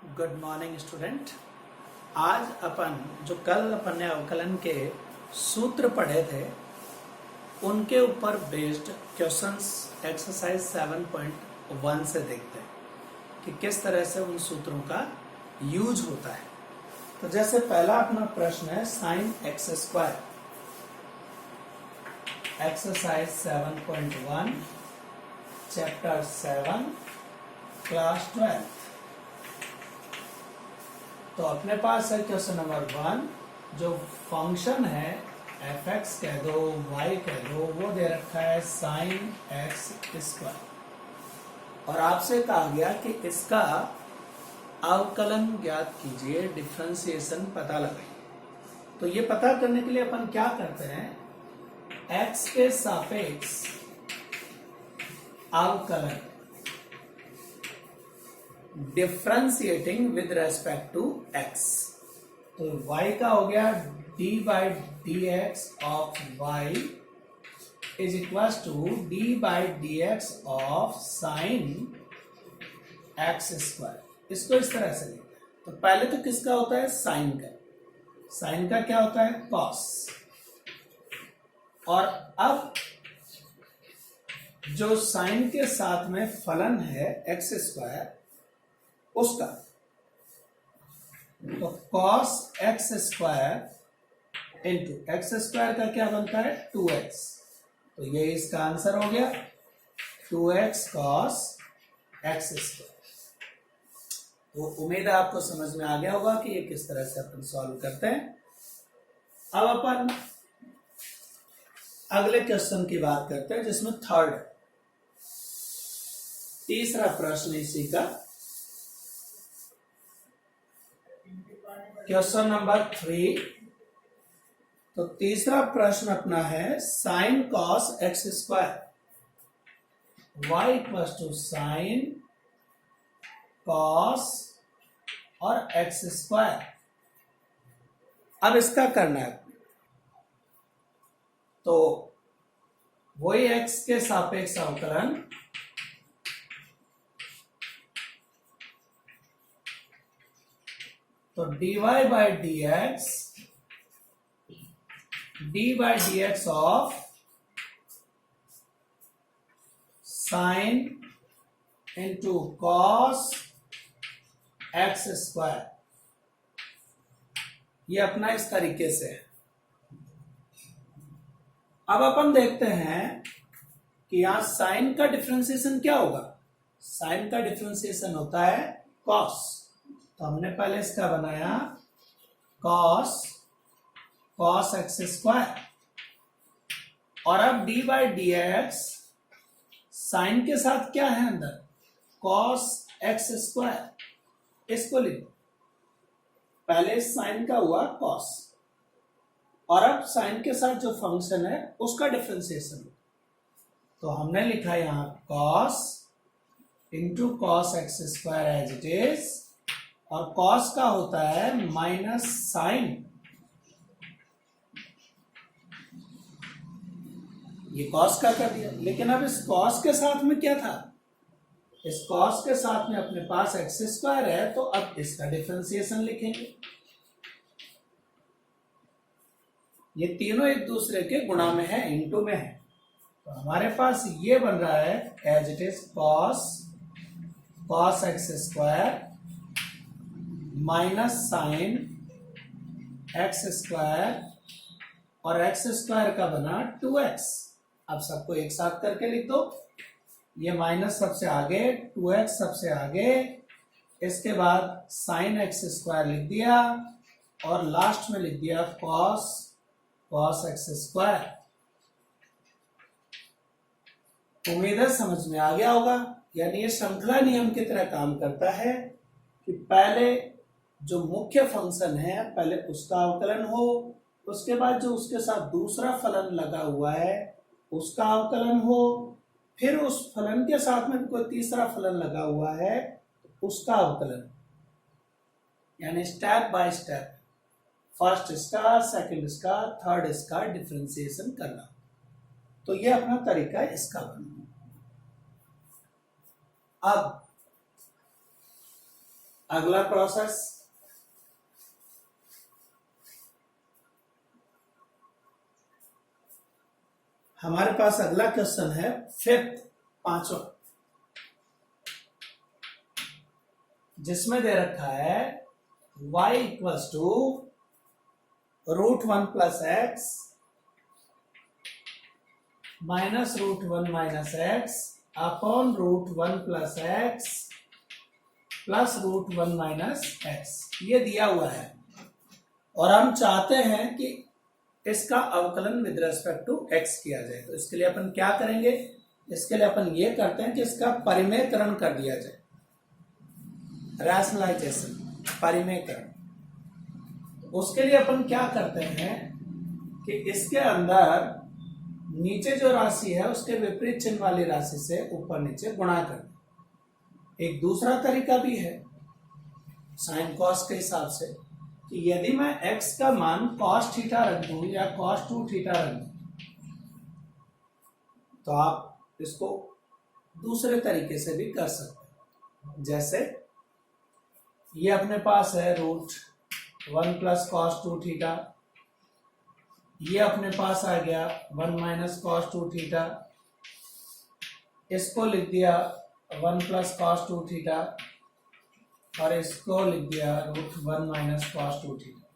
Good morning student. आज अपन जो कल अपन ने अवकलन के सूत्र पढ़े थे उनके ऊपर बेस्ड क्वेश्चंस एक्सरसाइज 7.1 से देखते हैं कि किस तरह से उन सूत्रों का यूज होता है। तो जैसे पहला अपना प्रश्न है sign x square, exercise 7.1 chapter 7 class 12। तो अपने पास है क्वेश्चन नंबर 1, जो फंक्शन है एफ एक्स कह दो, वाई कह दो, वो दे रखा है साइन एक्स स्क्वायर और आपसे कहा गया कि इसका अवकलन ज्ञात कीजिए, डिफरेंशिएशन पता लगाइए। तो ये पता करने के लिए अपन क्या करते हैं, एक्स के सापेक्ष अवकलन differentiating with respect to x. तो y का हो गया d by d x of y is equal to d by d x of sine x square. इसको इस तरह से लिखते हैं। तो पहले तो किसका होता है, साइन का। साइन का क्या होता है, कॉस। और अब जो साइन के साथ में फलन है एक्स स्क्वायर उसका, तो cos x square into x square का क्या बनता है 2x। तो ये इसका आंसर हो गया 2x कॉस एक्स स्क्वायर। तो उम्मीद है आपको समझ में आ गया होगा कि ये किस तरह से अपन सॉल्व करते हैं। अब अपन अगले क्वेश्चन की बात करते हैं जिसमें थर्ड, तीसरा प्रश्न इसी का, क्वेश्चन नंबर 3। तो तीसरा प्रश्न अपना है sine cos x square, y equal to sine cos और एक्स स्क्वायर। अब इसका करना है, तो वही एक्स के सापेक्ष अवकलन तो dy by d x of sine into cos x square. ये अपना इस तरीके से है। अब अपन देखते हैं कि यहां साइन का डिफरेंशिएशन क्या होगा। साइन का डिफरेंशिएशन होता है कॉस। तो हमने पहले इसका बनाया कॉस एक्स स्क्वायर, और अब d by d x sine के साथ क्या है अंदर, कॉस एक्स स्क्वायर। इसको लिखो, पहले साइन का हुआ कॉस और अब साइन के साथ जो फंक्शन है उसका डिफरेंशिएशन। तो हमने लिखा यहां cos into cos x square as it is, और कॉस का होता है माइनस साइन। ये कॉस का कर दिया, लेकिन अब इस कॉस के साथ में क्या था, इस कॉस के साथ में अपने पास एक्स स्क्वायर है, तो अब इसका डिफरेंशिएशन लिखेंगे। ये तीनों एक दूसरे के गुणा में है, इनटू में है। तो हमारे पास ये बन रहा है as it is cos x square minus sine x square, और एक्स स्क्वायर का बना 2x। अब सबको एक साथ करके लिख दो, ये माइनस सबसे आगे, 2x सबसे आगे, इसके बाद साइन एक्स स्क्वायर लिख दिया और लास्ट में लिख दिया कॉस एक्स स्क्वायर। उम्मीद है समझ में आ गया होगा। यानी ये श्रृंखला नियम की तरह काम करता है कि पहले जो मुख्य फंक्शन है पहले उसका अवकलन हो, उसके बाद जो उसके साथ दूसरा फलन लगा हुआ है उसका अवकलन हो, फिर उस फलन के साथ में कोई तीसरा फलन लगा हुआ है उसका अवकलन। यानी स्टेप बाय स्टेप, फर्स्ट इसका, सेकंड इसका, थर्ड इसका डिफरेंशिएशन करना। तो ये अपना तरीका है इसका बनना। अब अगला प्रोसेस, हमारे पास अगला क्वेश्चन है फिफ्थ, पांचवा, जिसमें दे रखा है y equals to √1 plus x minus √1 minus x upon √1 plus x plus √1 minus x, ये दिया हुआ है और हम चाहते हैं कि इसका अवकलन विद रेस्पेक्ट टू एक्स किया जाए। तो इसके लिए अपन क्या करेंगे, इसके लिए अपन ये करते हैं कि इसका परिमेयकरण कर दिया जाए, रैशनलाइजेशन, परिमेयकरण। उसके लिए अपन क्या करते हैं कि इसके अंदर नीचे जो राशि है उसके विपरीत चिन्ह वाली राशि से ऊपर नीचे गुणा कर। एक दूसरा तरीका भी है साइन कॉस के हिसाब से कि यदि मैं x का मान cos थीटा रख दूं या cos 2 थीटा रख दूं, तो आप इसको दूसरे तरीके से भी कर सकते हैं। जैसे ये अपने पास है √1 प्लस cos 2 थीटा, ये अपने पास आ गया 1 माइनस cos 2 थीटा, इसको लिख दिया 1 प्लस cos 2 थीटा और इसको लिख दिया √1 माइनस cos 2 थीटा।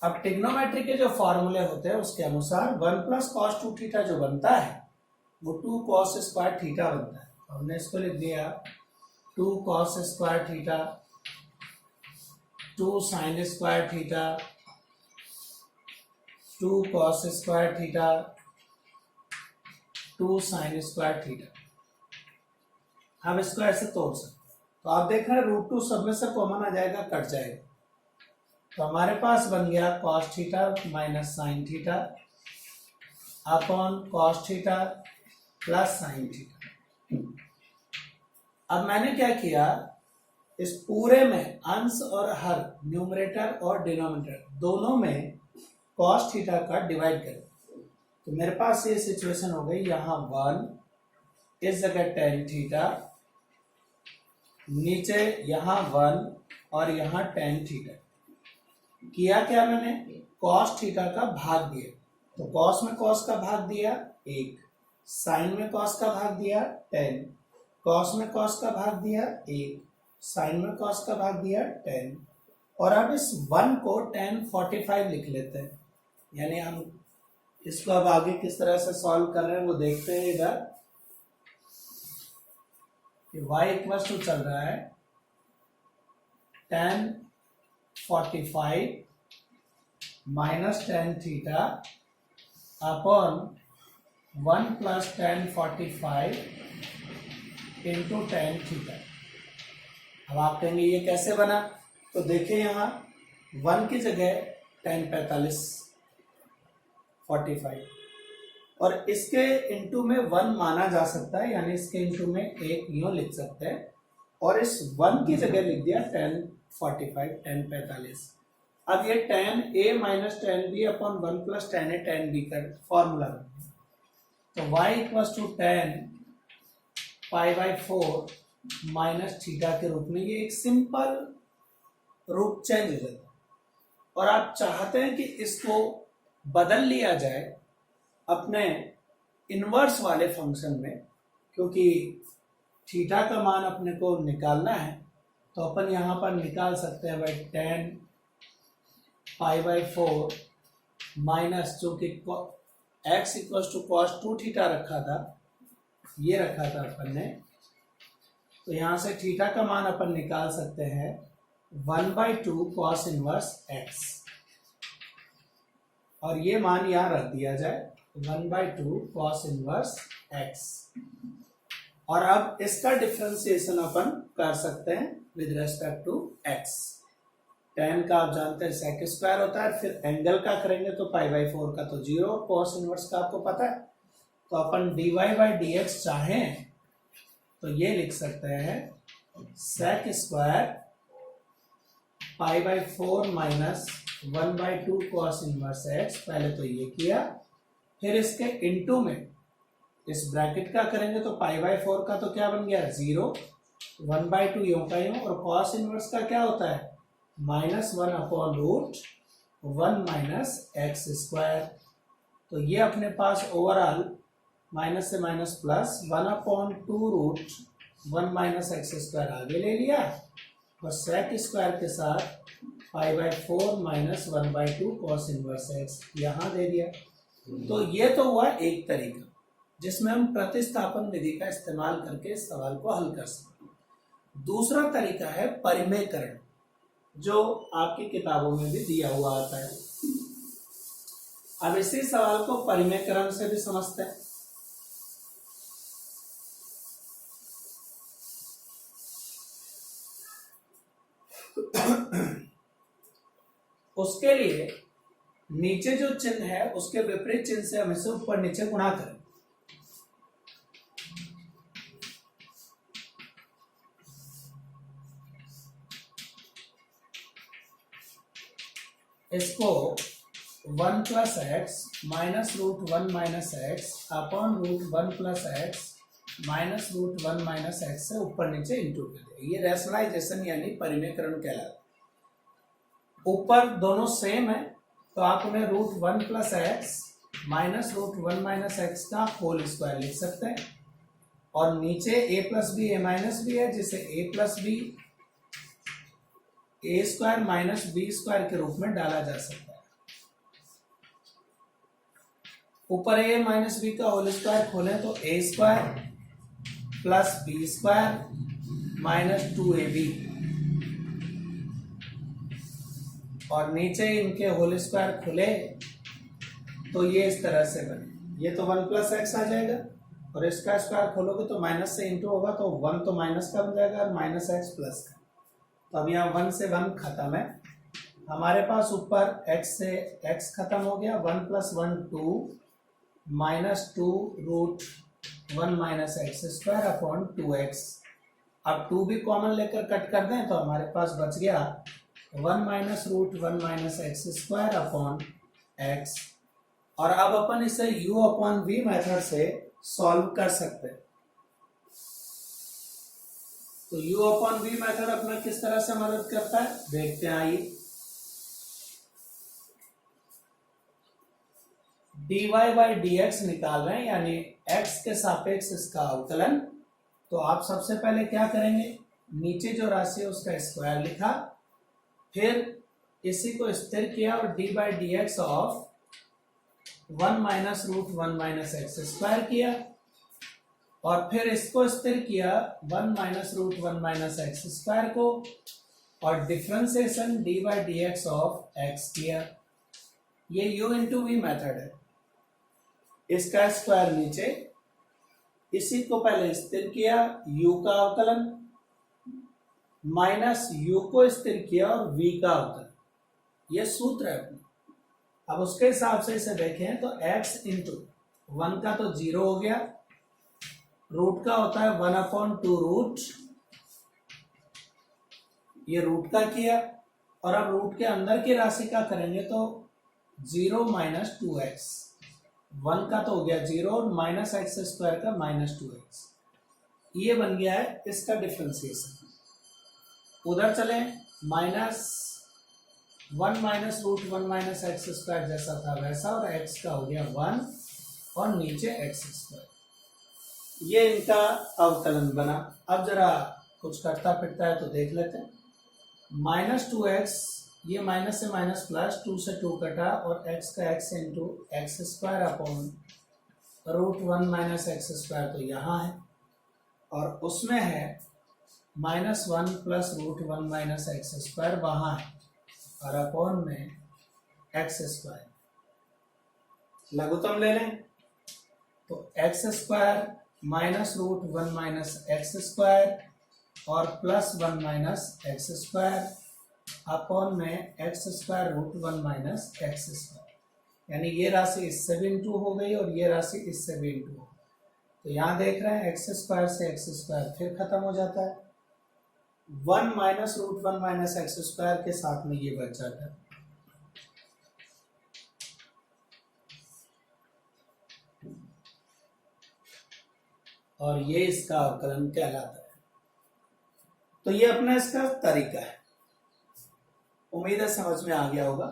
अब ट्रिग्नोमेट्री के जो फॉर्मूले होते हैं उसके अनुसार 1 प्लस cos 2 थीटा जो बनता है वो 2 cos स्क्वायर थीटा बनता है। हमने इसको लिख दिया 2 cos square theta, 2 sin square theta, 2 cos square theta, 2 sin square theta. हम इसको ऐसे तोड़ सकते, तो आप देख रहे हैं √2 सब में से कॉमन आ जाएगा, कट जाएगा, तो हमारे पास बन गया cos theta minus sin theta upon cos theta plus sin theta. अब मैंने क्या किया, इस पूरे में अंश और हर, न्यूमरेटर और डिनोमिनेटर दोनों में cos थीटा का डिवाइड करें, तो मेरे पास ये सिचुएशन हो गई, यहाँ 1 इस जगह tan थीटा, नीचे यहाँ 1 और यहाँ tan थीटा। किया क्या मैंने, cos थीटा का भाग दिया, तो cos में cos का भाग दिया 1, sin में cos का भाग दिया 10, cos में cos का भाग दिया 1, sin में cos का भाग दिया 10। और अब इस 1 को tan 45 लिख लेते हैं, यानी हम इसको अब आगे किस तरह से सॉल्व कर रहे हैं वो देखते हैं। इधर y इक्वल टू चल रहा है tan 45 minus tan theta upon 1 plus tan 45 into tan theta. अब आप कहेंगे ये कैसे बना, तो देखिए यहाँ 1 की जगह tan 45 और इसके इंटू में 1 माना जा सकता है, यानी इसके इंटू में 1 यूं लिख सकते हैं, और इस 1 की जगह लिख दिया tan 45। अब ये tan a minus tan b upon 1 plus tan a tan b का फॉर्मूला, तो y equals to tan π/4 minus theta के रूप में, ये एक सिंपल रूप चेंज हो जाता है। और आप चाहते हैं कि इसको बदल लिया जाए अपने इनवर्स वाले फंक्शन में, क्योंकि थीटा का मान अपने को निकालना है, तो अपन यहाँ पर निकाल सकते हैं भाई tan π/4 माइनस, जो कि x equals to cos 2 theta रखा था, ये रखा था अपन ने, तो यहाँ से थीटा का मान अपन निकाल सकते हैं 1/2 cos इनवर्स x, और ये मान यहाँ रख दिया जाए 1/2 cos इनवर्स x। और अब इसका डिफरेंशिएशन अपन कर सकते हैं with respect to x। tan का आप जानते हैं sec स्क्वायर होता है, फिर एंगल का करेंगे तो π/4 का तो 0, cos इनवर्स का आपको पता है, तो अपन dy/dx चाहें तो ये लिख सकते हैं sec square π/4 minus 1/2 cos inverse x। पहले तो ये किया, फिर इसके इनटू में इस ब्रैकेट का करेंगे तो π/4 का तो क्या बन गया 0, 1/2 यूं का यूं, और कॉस इनवर्स का क्या होता है -1/√1 माइनस एक्स स्क्वायर। तो ये अपने पास ओवरऑल माइनस से minus plus 1/2√1 minus X square आगे ले लिया, और सेक स्क्वायर के साथ π/4 माइनस 1/2 कॉस इनवर्स एक्स यहाँ दे दिया। तो ये तो हुआ एक तरीका जिसमें हम प्रतिस्थापन विधि का इस्तेमाल करके इस सवाल को हल कर सकते हैं। दूसरा तरीका है परिमेयकरण, जो आपकी किताबों में भी दिया हुआ आता है। अब इसी सवाल को परिमेयकरण से भी समझते हैं। उसके लिए नीचे जो चिन्ह है उसके विपरीत चिन्ह से हम इसे ऊपर नीचे गुणा करें। इसको 1 plus x minus √1 minus x upon √1 plus x minus √1 minus x से ऊपर नीचे इंटू कर दिया। ये रैशनलाइजेशन यानी परिमेयकरण कहलाता है। ऊपर दोनों सेम है तो आप उन्हें √1 plus x minus √1 minus x का होल स्क्वायर लिख सकते हैं, और नीचे a plus B A minus B है जिसे a plus B A square minus B square के रूप में डाला जा सकता है। ऊपर a माइनस बी का होल स्क्वायर खोलें तो a square plus B square minus 2ab, और नीचे इनके होल स्क्वायर खुले तो ये इस तरह से बने। ये तो 1 प्लस एक्स आ जाएगा, और इसका स्क्वायर खोलोगे तो माइनस से इंटू होगा तो 1 तो माइनस का बन जाएगा और माइनस एक्स प्लस का। तो अब यहाँ 1 से 1 खत्म है। हमारे पास ऊपर x से x खत्म हो गया, 1 plus 1 2 minus 2√1 minus X square upon 2x। अब 2 भी कॉमन लेकर कट कर दें तो हमारे पास बच गया 1 minus √1 minus X square upon x. और अब अपन इसे u अपॉन v मेथड से सॉल्व कर सकते हैं। तो u अपॉन v मेथड अपना किस तरह से मदद करता है देखते हैं। आइए, dy/dx निकाल रहे हैं यानी x के सापेक्ष इसका अवकलन। तो आप सबसे पहले क्या करेंगे, नीचे जो राशि है उसका स्क्वायर लिखा, फिर इसी को स्थिर किया और dy/dx of 1 minus √1 minus X square किया, और फिर इसको स्थिर किया 1 माइनस √1 माइनस एक्स स्क्वायर को, और डिफरेंशिएशन dy/dx ऑफ x किया। ये u इंटू वी मेथड है। इसका स्क्वायर नीचे, इसी को पहले स्थिर किया u का अवकलन, माइनस u को स्थिर किया और v का अवकलन। ये सूत्र है अपना। अब उसके हिसाब से इसे देखें तो x इंटू 1 का तो 0 हो गया, रूट का होता है 1/2 ये रूट का किया, और अब रूट के अंदर की राशि का करेंगे तो 0 माइनस 2x। 1 का तो हो गया 0 और माइनस एक्स स्क्वायर का माइनस 2x। ये बन गया है इसका डिफरेंशिएशन। उधर चले, -1 माइनस √1 माइनस एक्स स्क्वायर जैसा था वैसा, और x का हो गया 1 और नीचे एक्स स्क्वायर। ये इनका अवकलन बना। अब जरा कुछ कटता फिरता है तो देख लेते हैं। -2x, ये माइनस से माइनस प्लस, 2 से 2 कटा, और x का x into x square upon √1 minus X square तो यहाँ है, और उसमें है -1 प्लस √1 माइनस एक्स स्क्वायर वहाँ है, और अपॉन में एक्स स्क्वायर। लघुत्तम ले लें तो X square minus √1 minus X square और plus 1 minus X square upon में X square √1 minus X square. यानी ये राशि इससे भी इंटू हो गई और ये राशि इससे भी इंटू हो गई। तो यहाँ देख रहे हैं एक्स स्क्वायर से एक्स स्क्वायर फिर खत्म हो जाता है, 1 माइनस √1 माइनस एक्स स्क्वायर के साथ में ये बच जाता है। और ये इसका अवकलन कहलाता है। तो ये अपना इसका तरीका है। उम्मीद है समझ में आ गया होगा।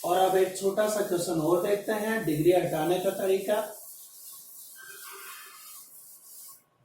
और अब एक छोटा सा क्वेश्चन और देखते हैं, डिग्री हटाने का तरीका।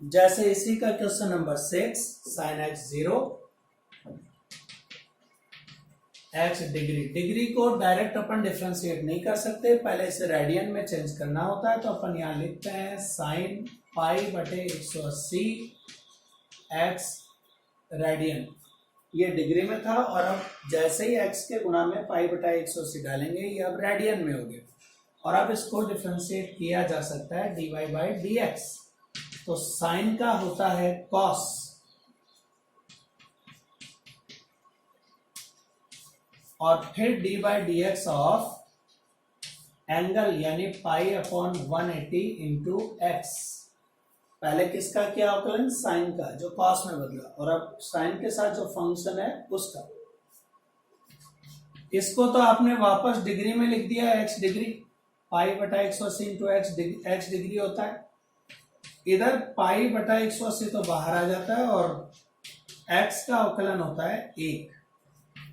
जैसे इसी का question number 6, sine x 0, x degree को डायरेक्ट अपन डिफ्रेंशिएट नहीं कर सकते, पहले इसे रेडियन में चेंज करना होता है। तो अपन यहां लिखते हैं साइन पाई बटे 180 एक्स रेडियन, ये डिग्री में था। और अब जैसे ही एक्स के गुणा में पाई बटा 180 डालेंगे, ये अब रेडियन में हो गया। और अब इसको डिफ्रेंशिएट किया जा सकता है dy बाई डी एक्स। तो साइन का होता है कॉस, और फिर D by d x of angle यानी पाई अपॉन 180 इंटू एक्स। पहले किसका किया अवकलन? साइन का, जो कॉस में बदला। और अब साइन के साथ जो फंक्शन है उसका। इसको तो आपने वापस डिग्री में लिख दिया, एक्स डिग्री, पाई बटा 180 इंटू एक्स डिग्री होता है। इधर पाई बटा 180 तो बाहर आ जाता है और एक्स का अवकलन होता है 1।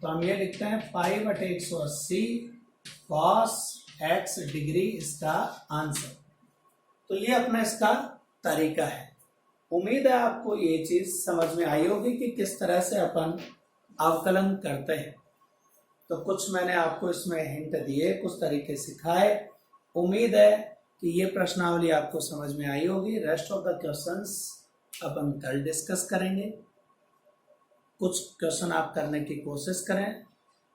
तो हम ये लिखते हैं पाई बटे 180 कॉस एक्स डिग्री, इसका आंसर। तो ये अपना इसका तरीका है। उम्मीद है आपको ये चीज समझ में आई होगी कि किस तरह से अपन अवकलन करते हैं। तो कुछ मैंने आपको इसमें हिंट दिए, कुछ तरीके सिखाए। उम्मीद है कि ये प्रश्नावली आपको समझ में आई होगी। रेस्ट ऑफ द क्वेश्चंस अपन कल डिस्कस करेंगे। कुछ क्वेश्चन आप करने की कोशिश करें,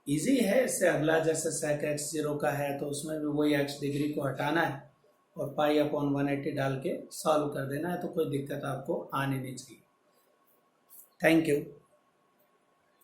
इजी है। इससे अगला जैसे सेक एक्स 0 का है तो उसमें भी वही एक्स डिग्री को हटाना है और पाई अपॉन 180 डाल के सॉल्व कर देना है, तो कोई दिक्कत आपको आनी नहीं चाहिए। Thank you.